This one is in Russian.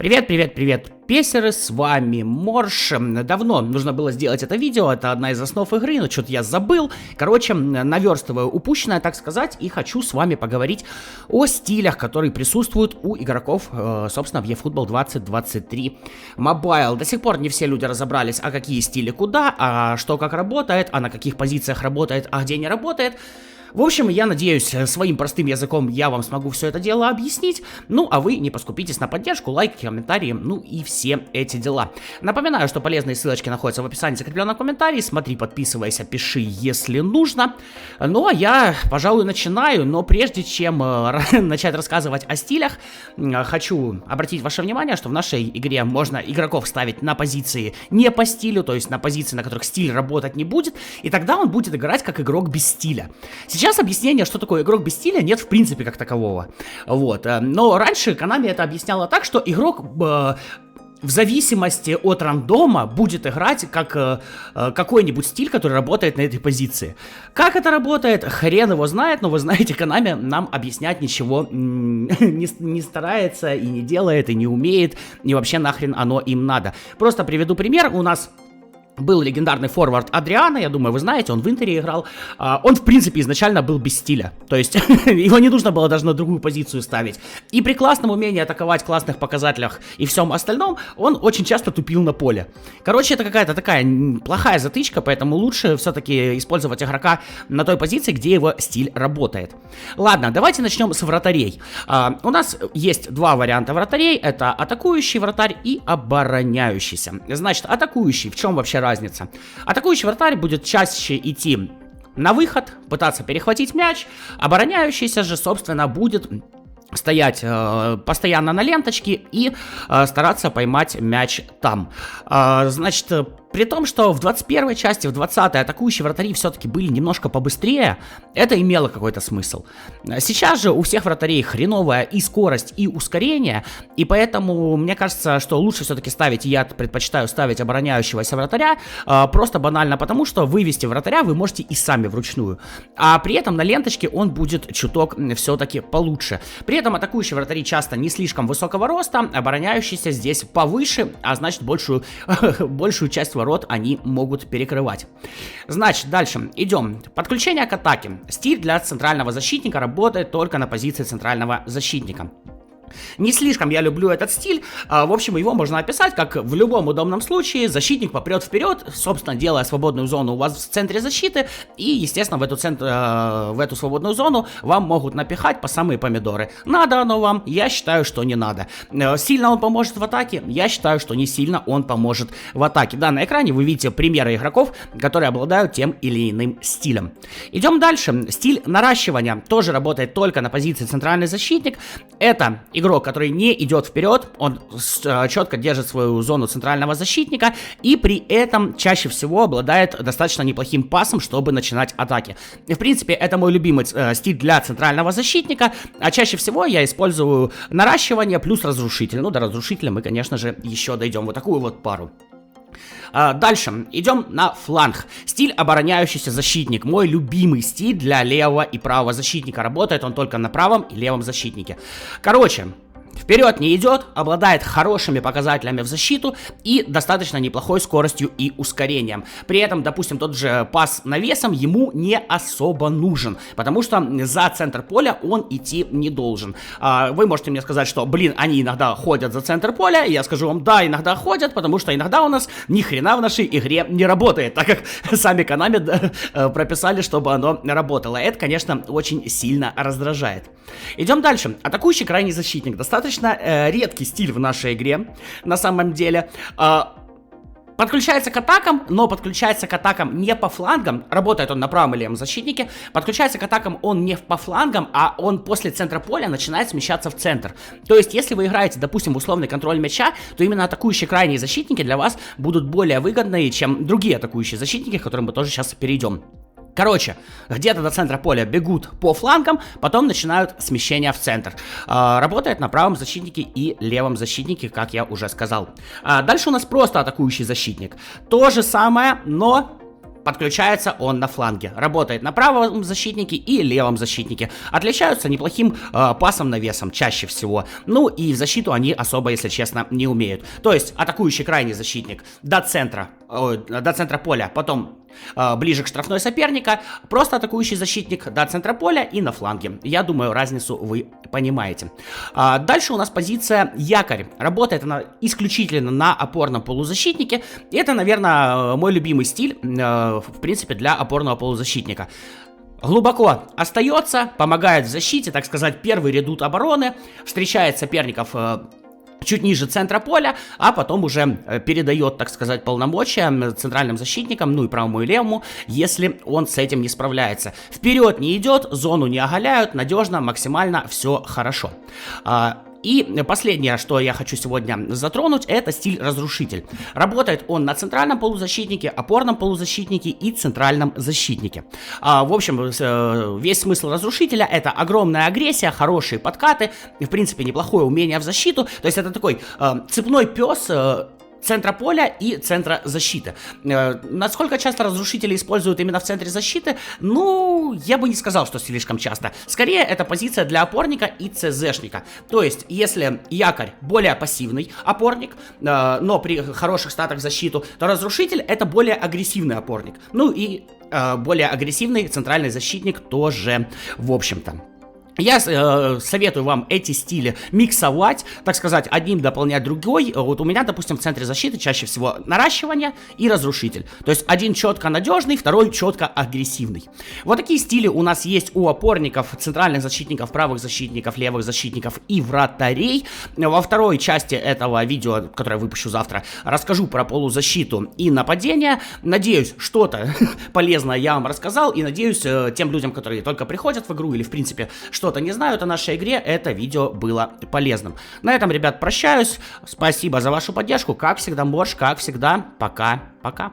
Привет, привет, привет, песеры, с вами Морж. Давно нужно было сделать это видео, это одна из основ игры, но что-то я забыл. Короче, наверстываю упущенное, так сказать, и хочу с вами поговорить о стилях, которые присутствуют у игроков, собственно, в eFootball 2023 Mobile. До сих пор не все люди разобрались, а какие стили куда, а что как работает, а на каких позициях работает, а где не работает. В общем, я надеюсь, своим простым языком я вам смогу все это дело объяснить, ну а вы не поскупитесь на поддержку, лайки, комментарии, ну и все эти дела. Напоминаю, что полезные ссылочки находятся в описании закрепленного комментария, смотри, подписывайся, пиши, если нужно. Ну а я, пожалуй, начинаю, но прежде чем начать рассказывать о стилях, хочу обратить ваше внимание, что в нашей игре можно игроков ставить на позиции не по стилю, то есть на позиции, на которых стиль работать не будет, и тогда он будет играть как игрок без стиля. Сейчас объяснения, что такое игрок без стиля, нет в принципе как такового. Вот. Но раньше Konami это объясняла так, что игрок в зависимости от рандома будет играть как какой-нибудь стиль, который работает на этой позиции. Как это работает, хрен его знает, но вы знаете, Konami нам объяснять ничего не старается и не делает, и не умеет, и вообще нахрен оно им надо. Просто приведу пример, у нас был легендарный форвард Адриано, я думаю, вы знаете, он в Интере играл. Он, в принципе, изначально был без стиля. То есть, его не нужно было даже на другую позицию ставить. И при классном умении атаковать, классных показателях и всем остальном, он очень часто тупил на поле. Короче, это какая-то такая плохая затычка, поэтому лучше все-таки использовать игрока на той позиции, где его стиль работает. Ладно, давайте начнем с вратарей. У нас есть два варианта вратарей. Это атакующий вратарь и обороняющийся. Значит, атакующий, в чем вообще разница? Атакующий вратарь будет чаще идти на выход, пытаться перехватить мяч, обороняющийся же, собственно, будет стоять постоянно на ленточке и стараться поймать мяч там. Значит, при том, что в 21-й части, в 20-й атакующие вратари все-таки были немножко побыстрее, это имело какой-то смысл. Сейчас же у всех вратарей хреновая и скорость, и ускорение, и поэтому мне кажется, что лучше все-таки ставить, я предпочитаю ставить обороняющегося вратаря, просто банально потому, что вывести вратаря вы можете и сами вручную, а при этом на ленточке он будет чуток все-таки получше. При этом атакующие вратари часто не слишком высокого роста, обороняющийся здесь повыше, а значит большую часть ворот они могут перекрывать. Значит, дальше идем. Подключение к атаке. Стиль для центрального защитника работает только на позиции центрального защитника. Не слишком я люблю этот стиль, в общем, его можно описать как в любом удобном случае защитник попрет вперед, собственно, делая свободную зону у вас в центре защиты, и, естественно, в эту свободную зону вам могут напихать по самые помидоры. Надо оно вам? Я считаю, что не надо. Сильно он поможет в атаке? Я считаю, что не сильно он поможет в атаке. Да, на экране вы видите примеры игроков, которые обладают тем или иным стилем. Идем дальше. Стиль наращивания тоже работает только на позиции центральный защитник. Это игрок, который не идет вперед, он четко держит свою зону центрального защитника и при этом чаще всего обладает достаточно неплохим пасом, чтобы начинать атаки. В принципе, это мой любимый стиль для центрального защитника, а чаще всего я использую наращивание плюс разрушитель. Ну, до разрушителя мы, конечно же, еще дойдем. Вот такую вот пару. Дальше идем на фланг. Стиль обороняющийся защитник. Мой любимый стиль для левого и правого защитника. Работает он только на правом и левом защитнике. Короче, вперед не идет, обладает хорошими показателями в защиту и достаточно неплохой скоростью и ускорением. При этом, допустим, тот же пас навесом ему не особо нужен, потому что за центр поля он идти не должен. Вы можете мне сказать, что, блин, они иногда ходят за центр поля, и я скажу вам, да, иногда ходят, потому что иногда у нас ни хрена в нашей игре не работает, так как сами Konami прописали, чтобы оно работало. Это, конечно, очень сильно раздражает. Идем дальше. Атакующий крайний защитник. Достаточно редкий стиль в нашей игре, на самом деле. Подключается к атакам, но подключается к атакам не по флангам. Работает он на правом и левом защитнике. Подключается к атакам он не по флангам, а он после центра поля начинает смещаться в центр. То есть, если вы играете, допустим, в условный контроль мяча, то именно атакующие крайние защитники для вас будут более выгодные, чем другие атакующие защитники, к которым мы тоже сейчас перейдем. Короче, где-то до центра поля бегут по флангам, потом начинают смещение в центр. Работает на правом защитнике и левом защитнике, как я уже сказал. Дальше у нас просто атакующий защитник. То же самое, но подключается он на фланге. Работает на правом защитнике и левом защитнике. Отличаются неплохим пасом навесом чаще всего. Ну и в защиту они особо, если честно, не умеют. То есть атакующий крайний защитник до центра поля, потом ближе к штрафной соперника, просто атакующий защитник до центра поля и на фланге. Я думаю, разницу вы понимаете. Дальше у нас позиция якорь. Работает она исключительно на опорном полузащитнике. И это, наверное, мой любимый стиль, в принципе, для опорного полузащитника. Глубоко остается, помогает в защите, так сказать, первый редут обороны, встречает соперников чуть ниже центра поля, а потом уже передает, так сказать, полномочия центральным защитникам, ну и правому и левому, если он с этим не справляется. Вперед не идет, зону не оголяют, надежно, максимально все хорошо. И последнее, что я хочу сегодня затронуть, это стиль разрушитель. Работает он на центральном полузащитнике, опорном полузащитнике и центральном защитнике. В общем, весь смысл разрушителя — это огромная агрессия, хорошие подкаты, в принципе, неплохое умение в защиту. То есть это такой цепной пес центра поля и центра защиты. Насколько часто разрушители используют именно в центре защиты? Ну, я бы не сказал, что слишком часто. Скорее, это позиция для опорника и ЦЗшника. То есть, если якорь более пассивный опорник, но при хороших статах в защиту, то разрушитель — это более агрессивный опорник. Ну и более агрессивный центральный защитник тоже, в общем-то. Я советую вам эти стили миксовать, так сказать, одним дополнять другой. Вот у меня, допустим, в центре защиты чаще всего наращивание и разрушитель. То есть один четко надежный, второй четко агрессивный. Вот такие стили у нас есть у опорников, центральных защитников, правых защитников, левых защитников и вратарей. Во второй части этого видео, которое я выпущу завтра, расскажу про полузащиту и нападение. Надеюсь, что-то полезное я вам рассказал, и надеюсь, тем людям, которые только приходят в игру или, в принципе, что-то не знают о нашей игре, это видео было полезным. На этом, ребят, прощаюсь. Спасибо за вашу поддержку. Как всегда, Морж, как всегда, пока-пока.